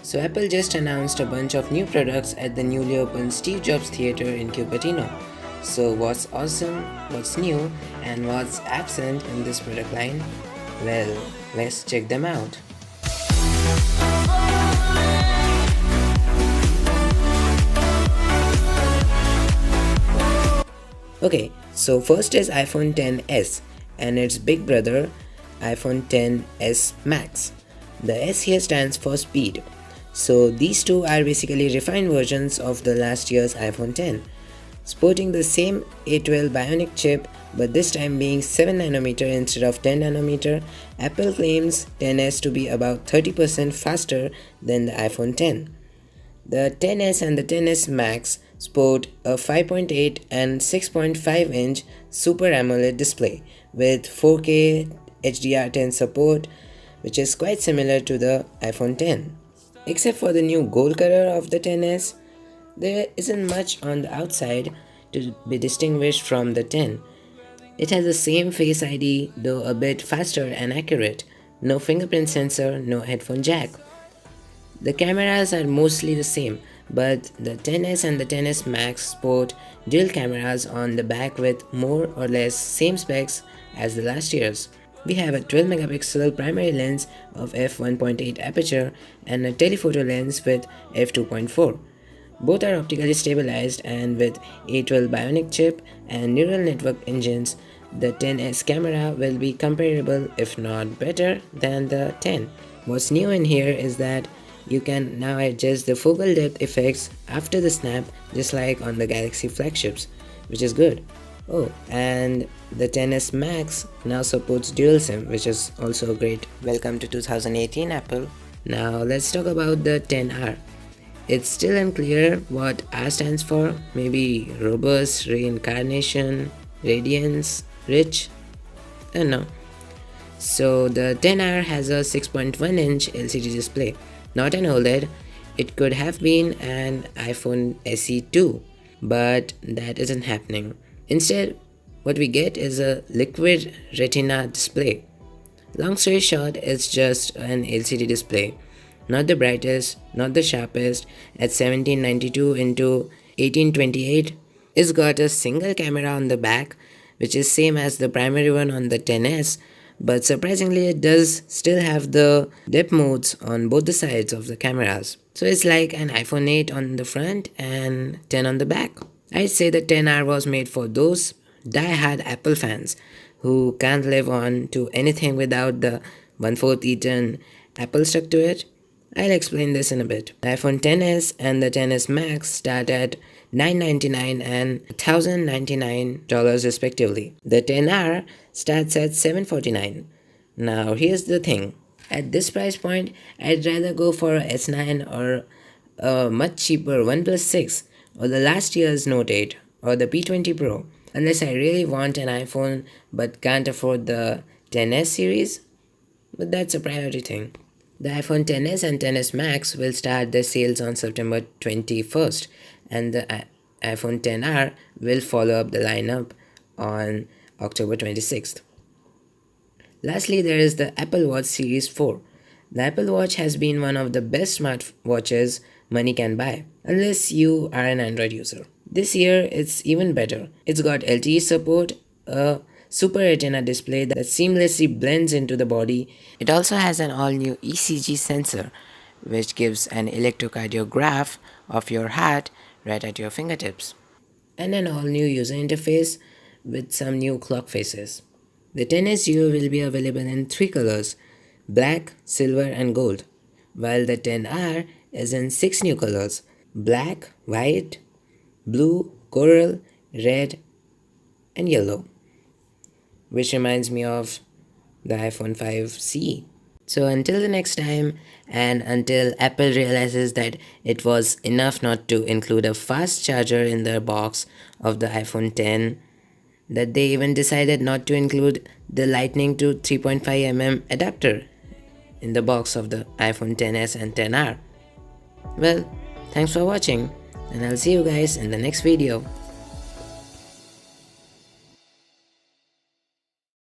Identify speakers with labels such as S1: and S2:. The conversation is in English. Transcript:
S1: So Apple just announced a bunch of new products at the newly opened Steve Jobs Theater in Cupertino. So what's awesome, what's new, and what's absent in this product line? Well, let's check them out. Okay, so first is iPhone XS and its big brother iPhone XS Max. The S here stands for speed. So these two are basically refined versions of the last year's iPhone X, sporting the same A12 Bionic chip but this time being 7nm instead of 10nm. Apple claims XS to be about 30% faster than the iPhone X. The XS and the XS Max sport a 5.8 and 6.5 inch Super AMOLED display with 4K HDR10 support, which is quite similar to the iPhone X. Except for the new gold color of the XS, there isn't much on the outside to be distinguished from the X. It has the same Face ID, though a bit faster and accurate. No fingerprint sensor, no headphone jack. The cameras are mostly the same, but the XS and the XS Max sport dual cameras on the back with more or less same specs as the last year's. We have a 12 megapixel primary lens of f1.8 aperture and a telephoto lens with f2.4. Both are optically stabilized, and with A12 Bionic Chip and neural network engines, the XS camera will be comparable if not better than the X. What's new in here is that you can now adjust the focal depth effects after the snap, just like on the Galaxy flagships, which is good. Oh, and the XS Max now supports dual SIM, which is also great. Welcome to 2018 Apple. Now let's talk about the XR. It's still unclear what R stands for, maybe robust, reincarnation, radiance, rich, I don't know. So the XR has a 6.1 inch LCD display. Not an OLED, it could have been an iPhone SE 2, but that isn't happening. Instead, what we get is a liquid retina display. Long story short, it's just an LCD display. Not the brightest, not the sharpest, at 1792 into 1828. It's got a single camera on the back, which is same as the primary one on the XS, but surprisingly it does still have the depth modes on both the sides of the cameras. So it's like an iPhone 8 on the front and 10 on the back. I'd say the XR was made for those die-hard Apple fans who can't live on to anything without the 1/4 eaten Apple stuck to it. I'll explain this in a bit. The iPhone XS and the XS Max start at $999 and $1,099 respectively. The XR starts at $749. Now here's the thing. At this price point, I'd rather go for a S9 or a much cheaper OnePlus 6 or the last year's Note 8 or the P20 Pro, unless I really want an iPhone but can't afford the XS series. But that's a priority thing. The iPhone XS and XS Max will start their sales on September 21st, and the iPhone XR will follow up the lineup on October 26th. Lastly, there is the Apple Watch Series 4. The Apple Watch has been one of the best smartwatches money can buy, unless you are an Android user. This year, it's even better. It's got LTE support, a Super Retina display that seamlessly blends into the body. It also has an all-new ECG sensor, which gives an electrocardiograph of your heart right at your fingertips, and an all-new user interface with some new clock faces. The XSU will be available in 3 colors: black, silver, and gold, while the XR is in 6 new colors: black, white, blue, coral, red, and yellow, which reminds me of the iPhone 5C. So until the next time, and until Apple realizes that it was enough not to include a fast charger in the box of the iPhone X, that they even decided not to include the Lightning to 3.5mm adapter in the box of the iPhone XS and XR. Well, thanks for watching, and I'll see you guys in the next video.